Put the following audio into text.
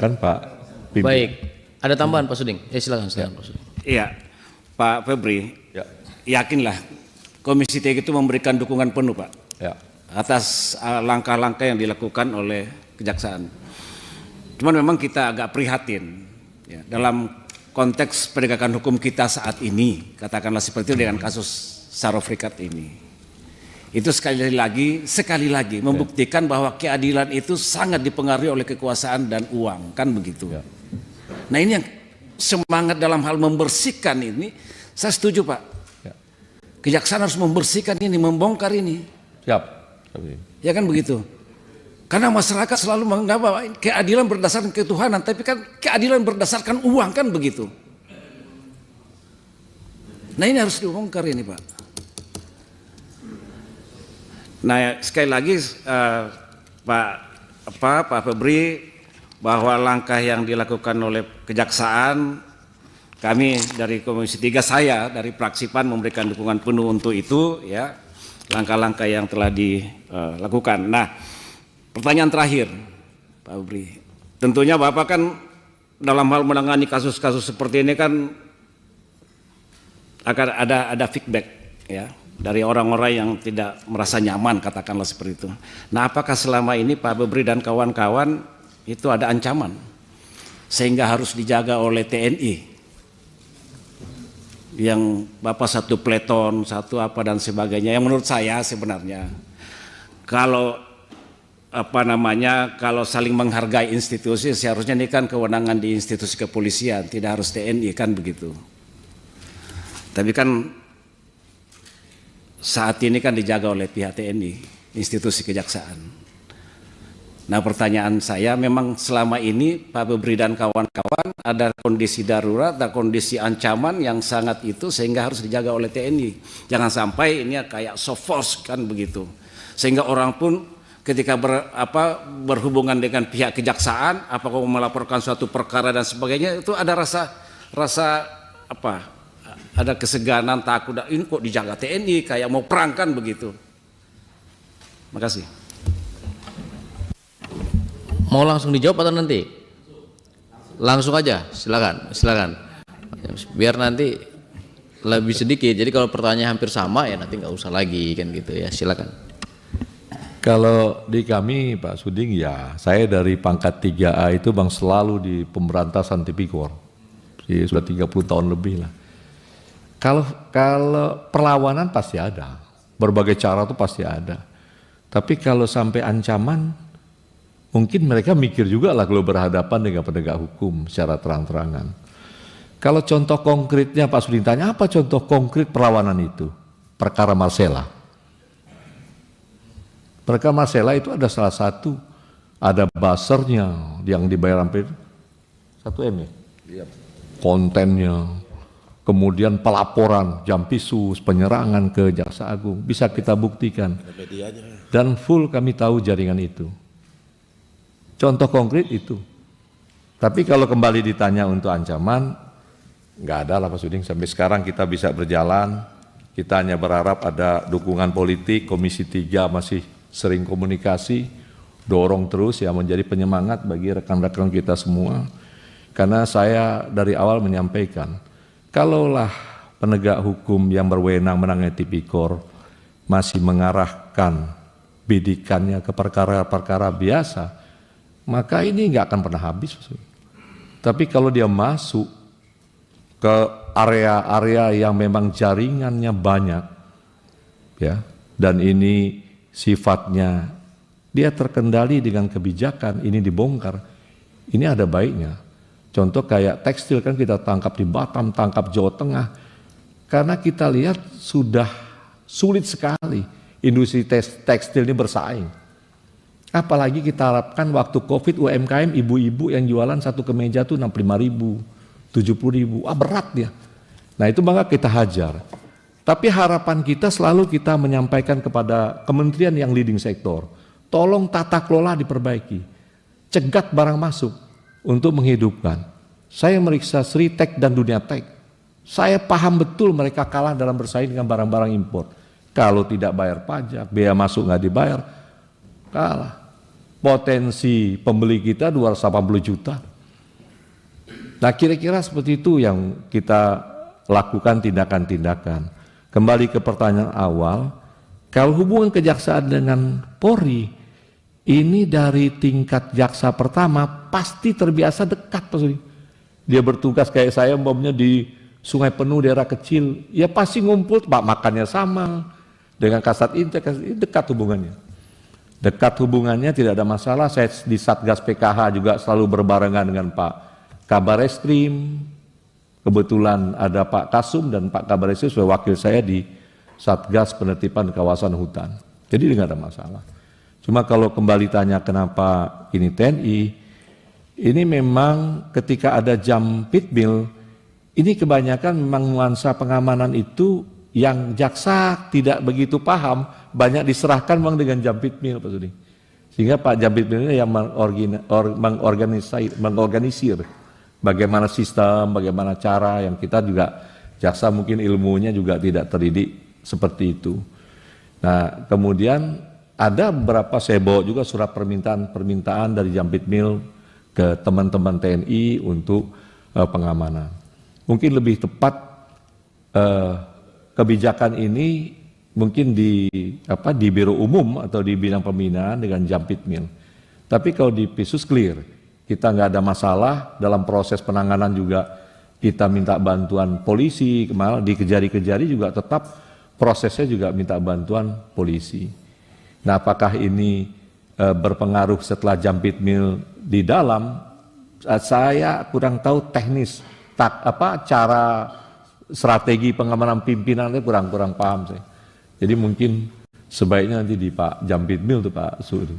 Kan Pak Pimpin. Baik, ada tambahan Pak Suding? Silakan Pak Suding. Iya, Pak Febri, Ya. yakinlah Komisi 3 itu memberikan dukungan penuh Pak Ya. atas langkah-langkah yang dilakukan oleh Kejaksaan. Cuman memang kita agak prihatin ya, dalam konteks penegakan hukum kita saat ini, katakanlah seperti itu dengan kasus Sarofrikat ini. Itu sekali lagi membuktikan bahwa keadilan itu sangat dipengaruhi oleh kekuasaan dan uang, kan begitu. Ya. Nah ini yang semangat dalam hal membersihkan ini, saya setuju Pak. Ya. Kejaksaan harus membersihkan ini, membongkar ini. Siap. Ya kan begitu. Karena masyarakat selalu menganggap bahwa keadilan berdasarkan ketuhanan, tapi kan keadilan berdasarkan uang, kan begitu. Nah ini harus dibongkar ini Pak. Nah sekali lagi Pak Febri, bahwa langkah yang dilakukan oleh Kejaksaan, kami dari Komisi 3, saya dari fraksi PAN memberikan dukungan penuh untuk itu ya, langkah-langkah yang telah dilakukan. Nah pertanyaan terakhir Pak Febri, tentunya Bapak kan dalam hal menangani kasus-kasus seperti ini kan akan ada feedback ya dari orang-orang yang tidak merasa nyaman, katakanlah seperti itu. Nah apakah selama ini Pak Febri dan kawan-kawan itu ada ancaman sehingga harus dijaga oleh TNI yang Bapak satu peleton, satu apa dan sebagainya, yang menurut saya sebenarnya kalau kalau saling menghargai institusi, seharusnya ini kan kewenangan di institusi kepolisian, tidak harus TNI, kan begitu. Tapi kan saat ini kan dijaga oleh pihak TNI, institusi kejaksaan. Nah pertanyaan saya, memang selama ini Pak Febri dan kawan-kawan ada kondisi darurat, ada kondisi ancaman yang sangat itu sehingga harus dijaga oleh TNI. Jangan sampai ini kayak soft force, kan begitu. Sehingga orang pun ketika berhubungan dengan pihak kejaksaan, apakah melaporkan suatu perkara dan sebagainya, itu ada rasa ada keseganan, takut, ini kok dijaga TNI kayak mau perang, kan begitu. Makasih. Mau langsung dijawab atau nanti? Langsung aja, silakan. Biar nanti lebih sedikit. Jadi kalau pertanyaan hampir sama ya nanti nggak usah lagi, kan gitu ya. Silakan. Kalau di kami Pak Suding ya, saya dari pangkat 3A itu Bang selalu di pemberantasan tipikor. Sudah 30 tahun lebih lah. Kalau perlawanan pasti ada, berbagai cara itu pasti ada. Tapi kalau sampai ancaman, mungkin mereka mikir juga lah kalau berhadapan dengan penegak hukum secara terang-terangan. Kalau contoh konkretnya Pak Suding tanya, apa contoh konkret perlawanan itu? Perkara Marcella. Perkara Marcella itu ada salah satu, ada buzzer-nya yang dibayar hampir 1 M ya? Kontennya, kemudian pelaporan, jampisus, penyerangan ke Jaksa Agung, bisa kita buktikan. Dan full kami tahu jaringan itu. Contoh konkret itu. Tapi kalau kembali ditanya untuk ancaman, nggak ada lah Pak Suding. Sampai sekarang kita bisa berjalan, kita hanya berharap ada dukungan politik, Komisi 3 masih sering komunikasi, dorong terus ya, menjadi penyemangat bagi rekan-rekan kita semua. Karena saya dari awal menyampaikan, kalaulah penegak hukum yang berwenang menangani tipikor masih mengarahkan bidikannya ke perkara-perkara biasa, maka ini nggak akan pernah habis. Tapi kalau dia masuk ke area-area yang memang jaringannya banyak, ya, dan ini sifatnya dia terkendali dengan kebijakan, ini dibongkar, ini ada baiknya. Contoh kayak tekstil kan kita tangkap di Batam, tangkap Jawa Tengah, karena kita lihat sudah sulit sekali industri tekstil ini bersaing. Apalagi kita harapkan waktu COVID UMKM ibu-ibu yang jualan satu kemeja tuh 65.000, 70.000, berat dia. Nah itu maka kita hajar. Tapi harapan kita selalu kita menyampaikan kepada kementerian yang leading sektor, tolong tata kelola diperbaiki, cegat barang masuk untuk menghidupkan. Saya meriksa Sritek dan Dunia Tek, saya paham betul mereka kalah dalam bersaing dengan barang-barang impor. Kalau tidak bayar pajak, biaya masuk nggak dibayar, kalah. Potensi pembeli kita 280 juta, Nah, kira-kira seperti itu yang kita lakukan tindakan-tindakan. Kembali ke pertanyaan awal, kalau hubungan kejaksaan dengan Polri, ini dari tingkat jaksa pertama pasti terbiasa dekat, Pak Sudi. Dia bertugas kayak saya, umpamanya di Sungai Penuh, daerah kecil, ya pasti ngumpul, Pak, makannya sama. Dengan Kasat Intel, dekat hubungannya. Dekat hubungannya, tidak ada masalah. Saya di Satgas PKH juga selalu berbarengan dengan Pak Kabar Eskrim. Kebetulan ada Pak Kasum dan Pak Kabar Eskrim sebagai wakil saya di Satgas Penertiban Kawasan Hutan. Jadi tidak ada masalah. Cuma kalau kembali tanya kenapa ini TNI, ini memang ketika ada Jampitmil, ini kebanyakan memang nuansa pengamanan itu yang jaksa tidak begitu paham, banyak diserahkan memang dengan Jampitmil, Pak Sudi. Sehingga Pak Jampitmil ini yang mengorganisir bagaimana sistem, bagaimana cara, yang kita juga jaksa mungkin ilmunya juga tidak terdidik seperti itu. Nah, kemudian ada beberapa, saya bawa juga surat permintaan dari Jampitmil ke teman-teman TNI untuk pengamanan. Mungkin lebih tepat kebijakan ini mungkin di Biro Umum atau di bidang pembinaan dengan Jampitmil. Tapi kalau di Pisus clear, kita nggak ada masalah dalam proses penanganan juga. Kita minta bantuan polisi, malah di Kejari-Kejari juga tetap prosesnya juga minta bantuan polisi. Nah, apakah ini berpengaruh setelah Jampitmil di dalam? Saya kurang tahu teknis, cara strategi pengamanan pimpinannya kurang paham saya. Jadi mungkin sebaiknya nanti di Pak Jampitmil tuh Pak Sudi.